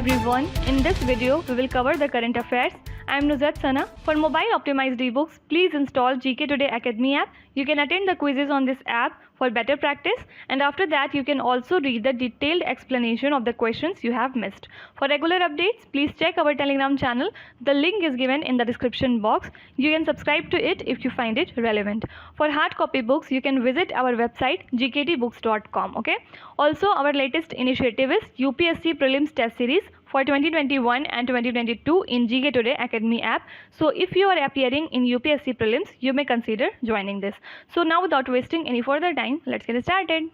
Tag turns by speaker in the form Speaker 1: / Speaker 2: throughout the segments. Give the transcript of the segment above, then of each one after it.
Speaker 1: everyone, in this video we will cover the current affairs. I am Nuzhat Sana. For mobile optimized ebooks, please install GK Today Academy app. You can attend the quizzes on this app for better practice, and after that you can also read the detailed explanation of the questions you have missed. For regular updates, please check our Telegram channel. The link is given in the description box. You can subscribe to it if you find it relevant. For hard copy books, you can visit our website gktbooks.com. Okay. Also, our latest initiative is UPSC Prelims Test Series for 2021 and 2022 in GK Today Academy app. So if you are appearing in UPSC Prelims, you may consider joining this. So now, without wasting any further time, let's get started.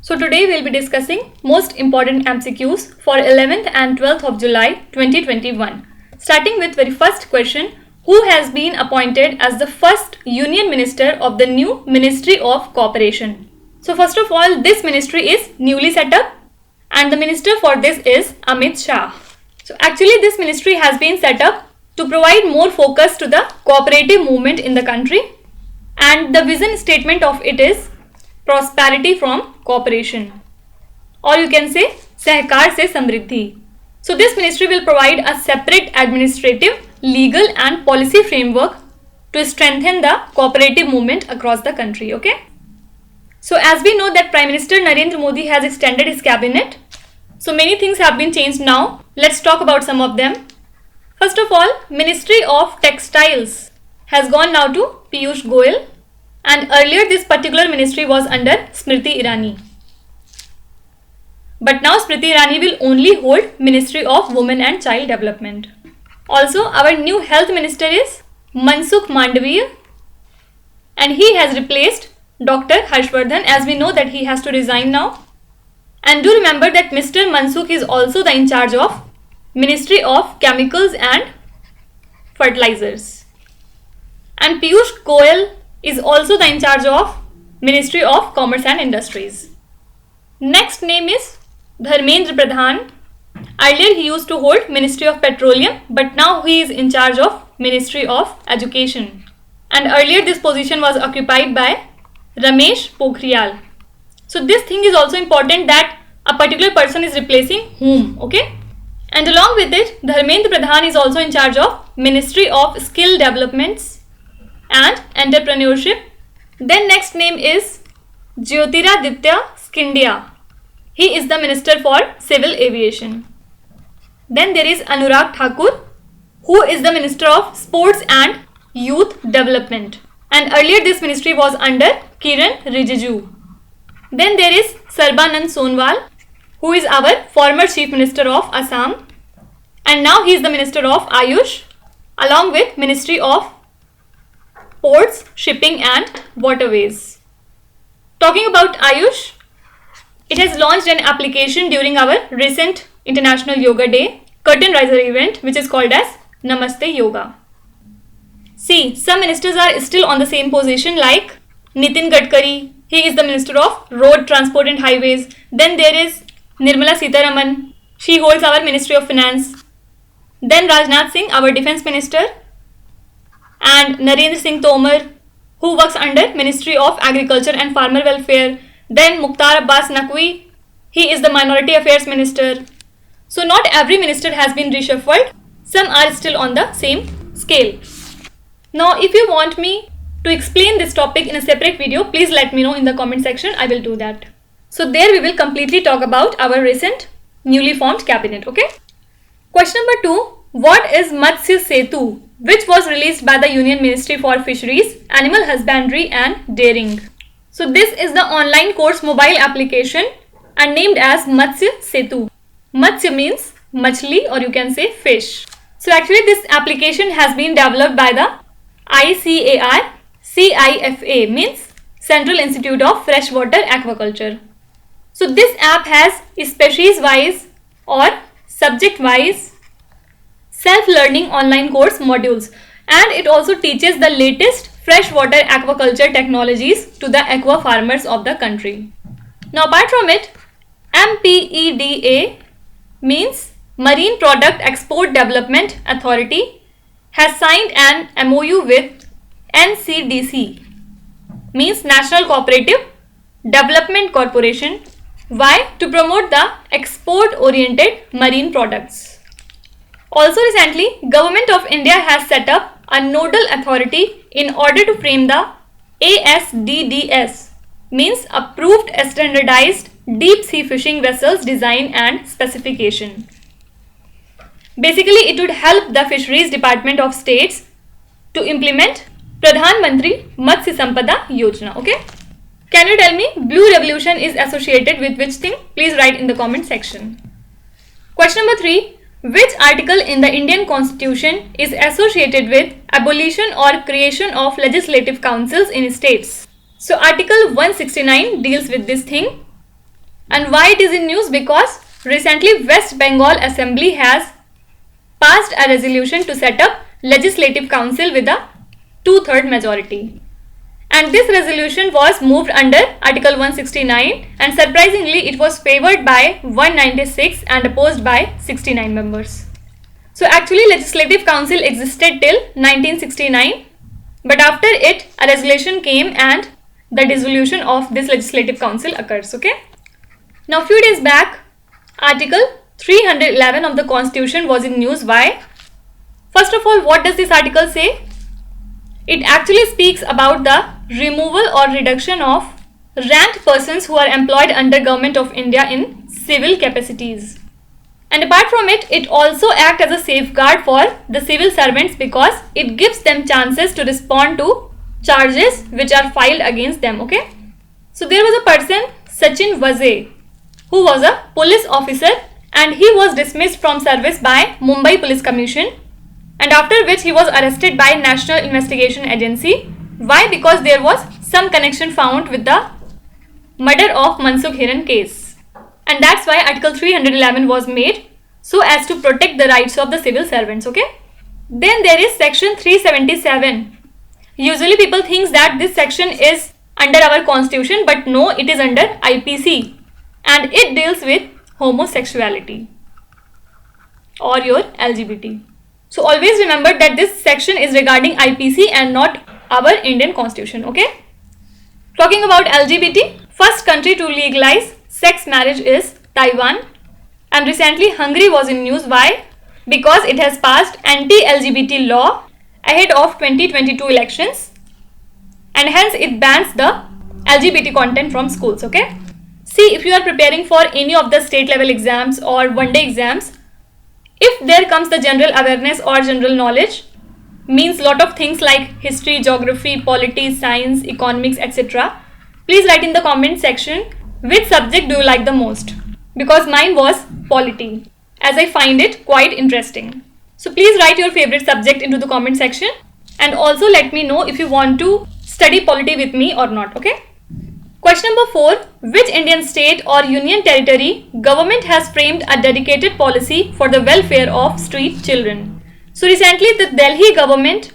Speaker 1: So today we'll be discussing most important MCQs for 11th and 12th of July 2021. Starting with very first question, who has been appointed as the first Union Minister of the new Ministry of Cooperation? So first of all, this ministry is newly set up, and the minister for this is Amit Shah. So actually this ministry has been set up to provide more focus to the cooperative movement in the country, and the vision statement of it is prosperity from cooperation, or you can say Sahkar se Samriddhi. So this ministry will provide a separate administrative, legal and policy framework to strengthen the cooperative movement across the country. Okay. So as we know that Prime Minister Narendra Modi has extended his cabinet. So many things have been changed now. Let's talk about some of them. First of all, Ministry of Textiles has gone now to Piyush Goyal, and earlier this particular ministry was under Smriti Irani. But now Smriti Irani will only hold Ministry of Women and Child Development. Also, our new health minister is Mansukh Mandaviya, and he has replaced Dr. Harshvardhan, as we know that he has to resign now. And do remember that Mr. Mansukh is also the in charge of Ministry of Chemicals and Fertilizers. And Piyush Goyal is also the in charge of Ministry of Commerce and Industries. Next name is Dharmendra Pradhan. Earlier he used to hold Ministry of Petroleum, but now he is in charge of Ministry of Education. And earlier this position was occupied by Ramesh Pokhriyal. So this thing is also important, that a particular person is replacing whom. Okay. And along with it, Dharmendra Pradhan is also in charge of Ministry of Skill Developments and Entrepreneurship. Then next name is Jyotiraditya Scindia. He is the Minister for Civil Aviation. Then there is Anurag Thakur, who is the Minister of Sports and Youth Development. And earlier this ministry was under Kiran Rijiju. Then there is Sarbanand Sonowal, who is our former Chief Minister of Assam. And now he is the Minister of Ayush, along with Ministry of Ports, Shipping and Waterways. Talking about Ayush, it has launched an application during our recent International Yoga Day curtain riser event, which is called as Namaste Yoga. See, some ministers are still on the same position, like Nitin Gadkari. He is the Minister of Road Transport and Highways. Then there is Nirmala Sitharaman. She holds our Ministry of Finance. Then Rajnath Singh, our Defence Minister. And Narendra Singh Tomar, who works under Ministry of Agriculture and Farmer Welfare. Then Mukhtar Abbas Naqvi, he is the Minority Affairs Minister. So not every minister has been reshuffled. Some are still on the same scale. Now if you want me to explain this topic in a separate video, please let me know in the comment section. I will do that. So there we will completely talk about our recent newly formed cabinet. Okay. Question number 2. What is Matsya Setu, which was released by the Union Ministry for Fisheries, Animal Husbandry and Dairying? So this is the online course mobile application and named as Matsya Setu. Matsya means machli, or you can say fish. So actually this application has been developed by the ICAR CIFA, means Central Institute of Freshwater Aquaculture. So this app has species wise or subject wise self-learning online course modules, and it also teaches the latest freshwater aquaculture technologies to the aqua farmers of the country. Now apart from it, MPEDA means Marine Product Export Development Authority has signed an MOU with NCDC, means National Cooperative Development Corporation, Why? To promote the export-oriented marine products. Also recently, Government of India has set up a nodal authority in order to frame the ASDDS, means Approved Standardized Deep Sea Fishing Vessels Design and Specification. Basically, it would help the Fisheries Department of States to implement Pradhan Mantri Matsya Sampada Yojana. Okay? Can you tell me Blue Revolution is associated with which thing? Please write in the comment section. Question number 3. Which article in the Indian Constitution is associated with abolition or creation of legislative councils in states? So Article 169 deals with this thing. And why it is in news? Because recently West Bengal Assembly has passed a resolution to set up legislative council with a 2/3 majority. And this resolution was moved under Article 169 and surprisingly it was favored by 196 and opposed by 69 members. So actually Legislative Council existed till 1969, but after it a resolution came and the dissolution of this Legislative Council occurs. Okay. Now few days back Article 311 of the Constitution was in news. Why? First of all, what does this article say? It actually speaks about the removal or reduction of ranked persons who are employed under Government of India in civil capacities. And apart from it, it also acts as a safeguard for the civil servants because it gives them chances to respond to charges which are filed against them. Okay. So there was a person, Sachin Vaze, who was a police officer and he was dismissed from service by Mumbai Police Commission, and after which he was arrested by National Investigation Agency. Why? Because there was some connection found with the murder of Mansukh Hiran case. And that's why Article 311 was made, so as to protect the rights of the civil servants. Okay. Then there is Section 377. Usually people think that this section is under our constitution, but no, it is under IPC. And it deals with homosexuality or your LGBT. So always remember that this section is regarding IPC and not our Indian Constitution. Okay. Talking about LGBT, first country to legalize sex marriage is Taiwan, and recently Hungary was in news. Why? Because it has passed anti-LGBT law ahead of 2022 elections and hence it bans the LGBT content from schools. Okay. See, if you are preparing for any of the state level exams or one day exams, if there comes the general awareness or general knowledge, means lot of things like history, geography, polity, science, economics, etc. Please write in the comment section which subject do you like the most, because mine was polity, as I find it quite interesting. So please write your favorite subject into the comment section and also let me know if you want to study polity with me or not. Okay. Question number 4. Which Indian state or union territory government has framed a dedicated policy for the welfare of street children? So recently the Delhi government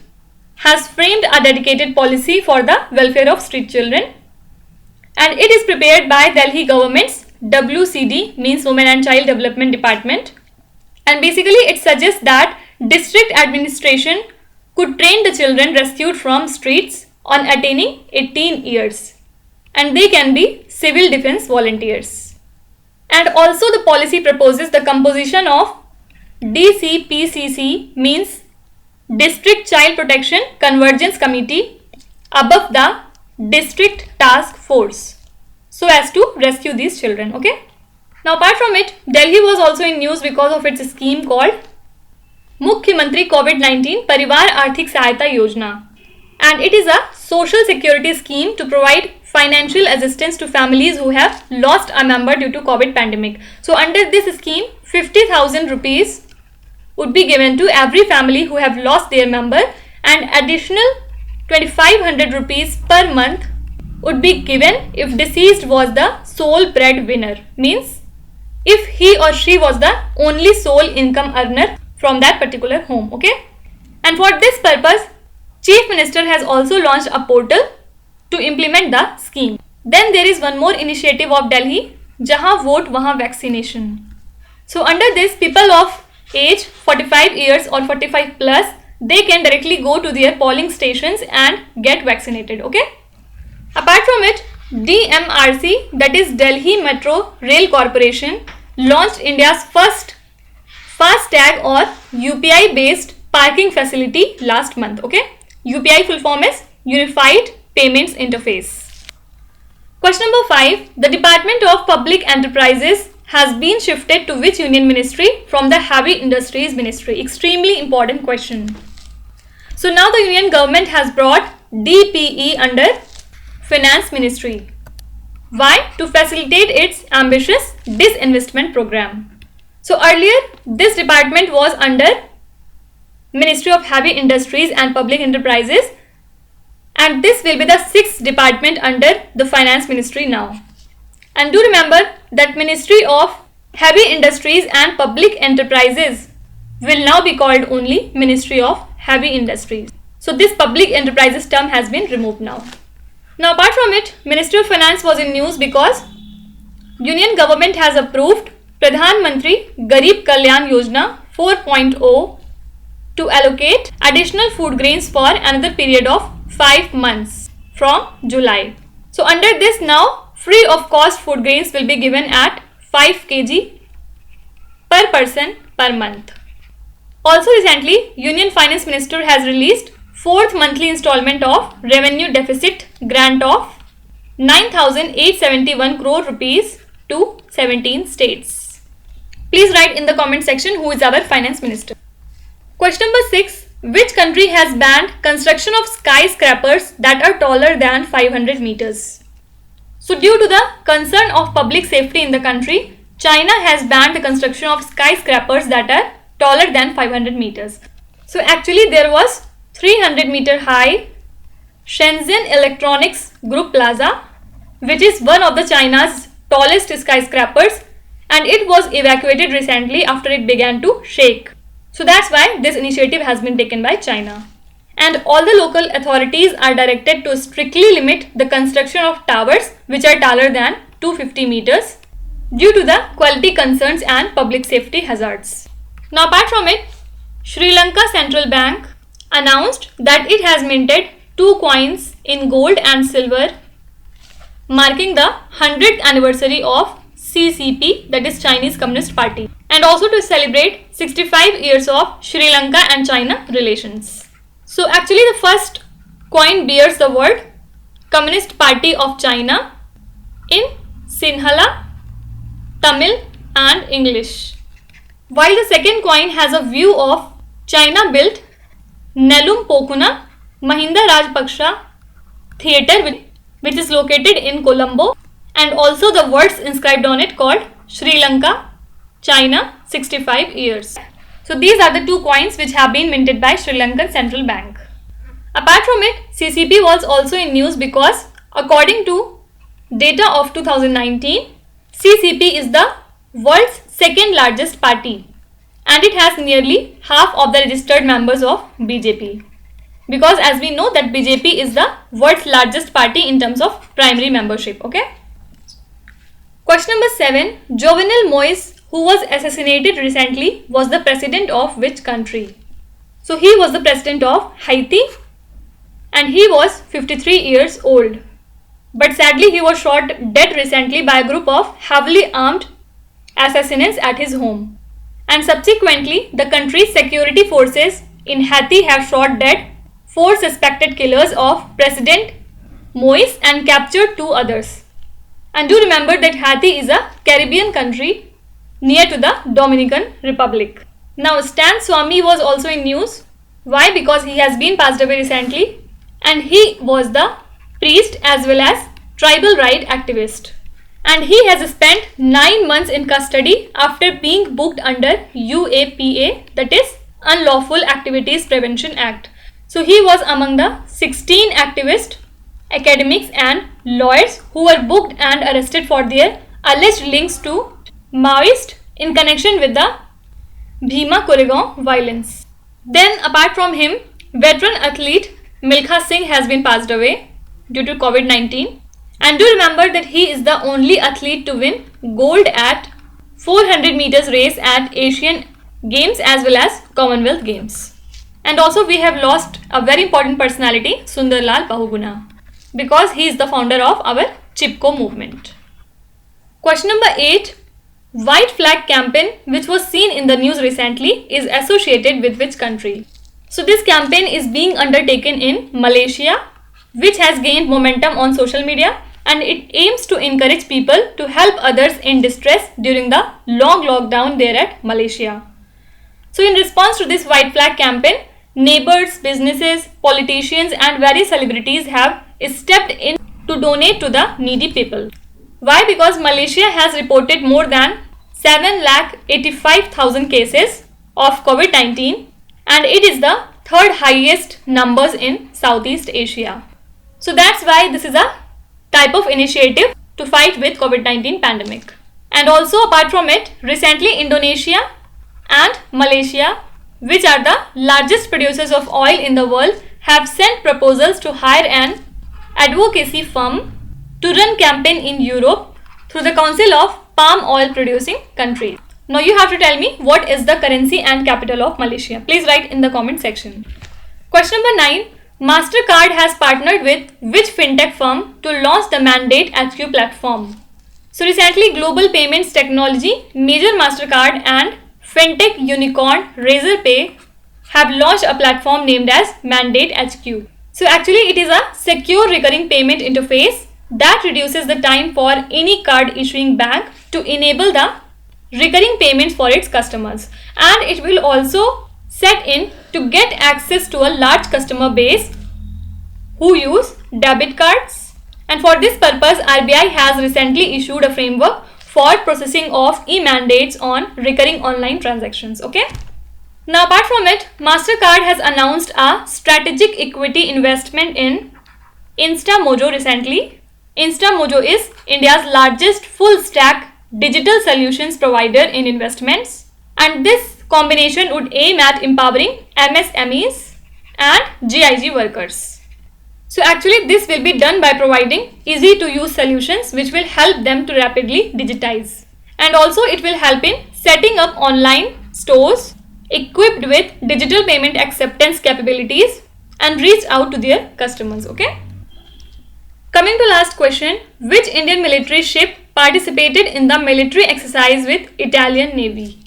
Speaker 1: has framed a dedicated policy for the welfare of street children, and it is prepared by Delhi government's WCD, means Women and Child Development Department. And basically it suggests that district administration could train the children rescued from streets on attaining 18 years. And they can be civil defense volunteers. And also the policy proposes the composition of DCPCC, means District Child Protection Convergence Committee, above the District Task Force, so as to rescue these children. Okay. Now apart from it, Delhi was also in news because of its scheme called Mukhyamantri COVID-19 Parivar Arthik Sahayata Yojana, and it is a social security scheme to provide financial assistance to families who have lost a member due to COVID pandemic. So under this scheme, 50,000 rupees would be given to every family who have lost their member, and additional 2,500 rupees per month would be given if deceased was the sole breadwinner, means if he or she was the only sole income earner from that particular home. Okay. And for this purpose, Chief Minister has also launched a portal to implement the scheme. Then there is one more initiative of Delhi, Jahan Vote Wahan Vaccination. So under this, people of age 45 years or 45 plus, they can directly go to their polling stations and get vaccinated. Okay. Apart from it, DMRC, that is Delhi Metro Rail Corporation, launched India's first FASTag or UPI based parking facility last month. Okay, UPI full form is Unified Payments Interface. Question number 5. The Department of Public Enterprises has been shifted to which union ministry from the Heavy Industries Ministry? Extremely important question. So now the union government has brought DPE under Finance Ministry. Why? To facilitate its ambitious disinvestment program. So earlier this department was under Ministry of Heavy Industries and Public Enterprises, and this will be the 6th department under the Finance Ministry now. And do remember that Ministry of Heavy Industries and Public Enterprises will now be called only Ministry of Heavy Industries. So this public enterprises term has been removed now. Now apart from it, Ministry of Finance was in news because Union government has approved Pradhan Mantri Garib Kalyan Yojana 4.0 to allocate additional food grains for another period of 5 months from July. So under this now, free of cost food grains will be given at 5 kg per person per month. Also recently, Union Finance Minister has released 4th monthly installment of revenue deficit grant of 9,871 crore rupees to 17 states. Please write in the comment section who is our finance minister. Question number 6. Which country has banned construction of skyscrapers that are taller than 500 meters? So due to the concern of public safety in the country, China has banned the construction of skyscrapers that are taller than 500 meters. So actually there was 300 meter high Shenzhen Electronics Group Plaza, which is one of the China's tallest skyscrapers, and it was evacuated recently after it began to shake. So that's why this initiative has been taken by China. And all the local authorities are directed to strictly limit the construction of towers which are taller than 250 meters due to the quality concerns and public safety hazards. Now apart from it, Sri Lanka Central Bank announced that it has minted 2 coins in gold and silver marking the 100th anniversary of CCP, that is Chinese Communist Party, and also to celebrate 65 years of Sri Lanka and China relations. So actually the first coin bears the word Communist Party of China in Sinhala, Tamil and English, while the second coin has a view of China built Nelum Pokuna Mahinda Rajpaksha Theatre, which is located in Colombo, and also the words inscribed on it called Sri Lanka, China 65 years. So these are the 2 coins which have been minted by Sri Lankan Central Bank. Apart from it, CCP was also in news because according to data of 2019, CCP is the world's 2nd largest party and it has nearly half of the registered members of BJP. Because as we know that BJP is the world's largest party in terms of primary membership. Okay. Question number 7. Jovenel Moise, who was assassinated recently, was the president of which country? So he was the president of Haiti and he was 53 years old. But sadly he was shot dead recently by a group of heavily armed assassins at his home. And subsequently the country's security forces in Haiti have shot dead 4 suspected killers of President Moise and captured 2 others. And do remember that Haiti is a Caribbean country near to the Dominican Republic. Now Stan Swamy was also in news. Why? Because he has been passed away recently and he was the priest as well as tribal right activist. And he has spent 9 months in custody after being booked under UAPA, that is Unlawful Activities Prevention Act. So he was among the 16 activists, academics and lawyers who were booked and arrested for their alleged links to Maoist in connection with the Bhima Koregaon violence. Then apart from him, veteran athlete Milkha Singh has been passed away due to COVID-19. And do remember that he is the only athlete to win gold at 400 meters race at Asian Games as well as Commonwealth Games. And also we have lost a very important personality, Sundarlal Bahuguna, because he is the founder of our Chipko movement. Question number 8. White flag campaign which was seen in the news recently is associated with which country? So this campaign is being undertaken in Malaysia, which has gained momentum on social media, and it aims to encourage people to help others in distress during the long lockdown there at Malaysia. So in response to this white flag campaign, neighbors, businesses, politicians and various celebrities have stepped in to donate to the needy people. Why? Because Malaysia has reported more than 7,85,000 cases of COVID-19 and it is the third highest numbers in Southeast Asia. So that's why this is a type of initiative to fight with COVID-19 pandemic. And also apart from it, recently Indonesia and Malaysia, which are the largest producers of oil in the world, have sent proposals to hire an advocacy firm to run campaign in Europe through the Council of Palm Oil Producing Countries. Now you have to tell me what is the currency and capital of Malaysia. Please write in the comment section. Question number 9. MasterCard has partnered with which fintech firm to launch the Mandate HQ platform? So recently global payments technology major MasterCard and fintech unicorn Razorpay have launched a platform named as Mandate HQ. So actually it is a secure recurring payment interface that reduces the time for any card issuing bank to enable the recurring payments for its customers, and it will also set in to get access to a large customer base who use debit cards, and for this purpose RBI has recently issued a framework for processing of e-mandates on recurring online transactions. Okay. Now apart from it, MasterCard has announced a strategic equity investment in InstaMojo recently. InstaMojo is India's largest full stack digital solutions provider in investments, and this combination would aim at empowering MSMEs and GIG workers. So actually this will be done by providing easy to use solutions which will help them to rapidly digitize, and also it will help in setting up online stores equipped with digital payment acceptance capabilities and reach out to their customers. Okay. Coming to last question, which Indian military ship participated in the military exercise with Italian Navy?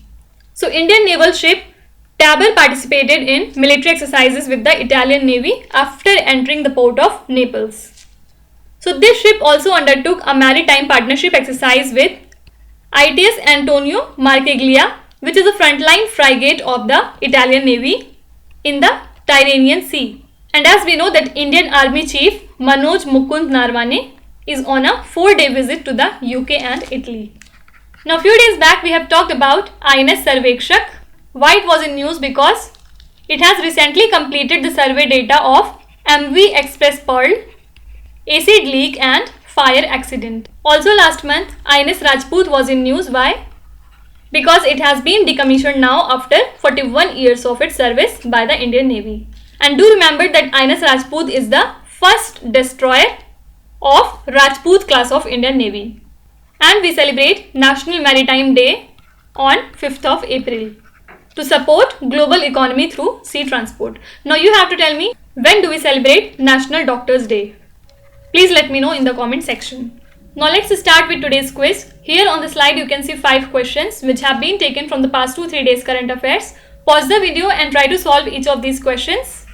Speaker 1: So Indian naval ship Tabor participated in military exercises with the Italian Navy after entering the port of Naples. So this ship also undertook a maritime partnership exercise with ITS Antonio Marcegaglia, which is a frontline frigate of the Italian Navy in the Tyrrhenian Sea. And as we know that Indian Army Chief Manoj Mukund Narwane is on a 4-day visit to the UK and Italy. Now a few days back we have talked about INS Sarvekshak. Why it was in news? Because it has recently completed the survey data of MV Express Pearl, acid leak and fire accident. Also last month INS Rajput was in news. Why? Because it has been decommissioned now after 41 years of its service by the Indian Navy. And do remember that INS Rajput is the first destroyer of Rajput class of Indian Navy. And we celebrate National Maritime Day on 5th of April to support global economy through sea transport. Now you have to tell me, when do we celebrate National Doctors Day? Please let me know in the comment section. Now let's start with today's quiz. Here on the slide you can see 5 questions which have been taken from the past 2-3 days current affairs. Pause the video and try to solve each of these questions.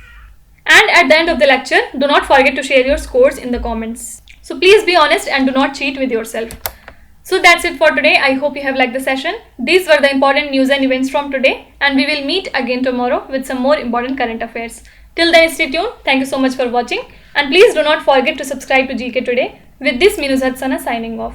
Speaker 1: And at the end of the lecture, do not forget to share your scores in the comments. So please be honest and do not cheat with yourself. So that's it for today. I hope you have liked the session. These were the important news and events from today, and we will meet again tomorrow with some more important current affairs. Till then, stay tuned. Thank you so much for watching, and please do not forget to subscribe to GK Today. With this, Minuzat Sana signing off.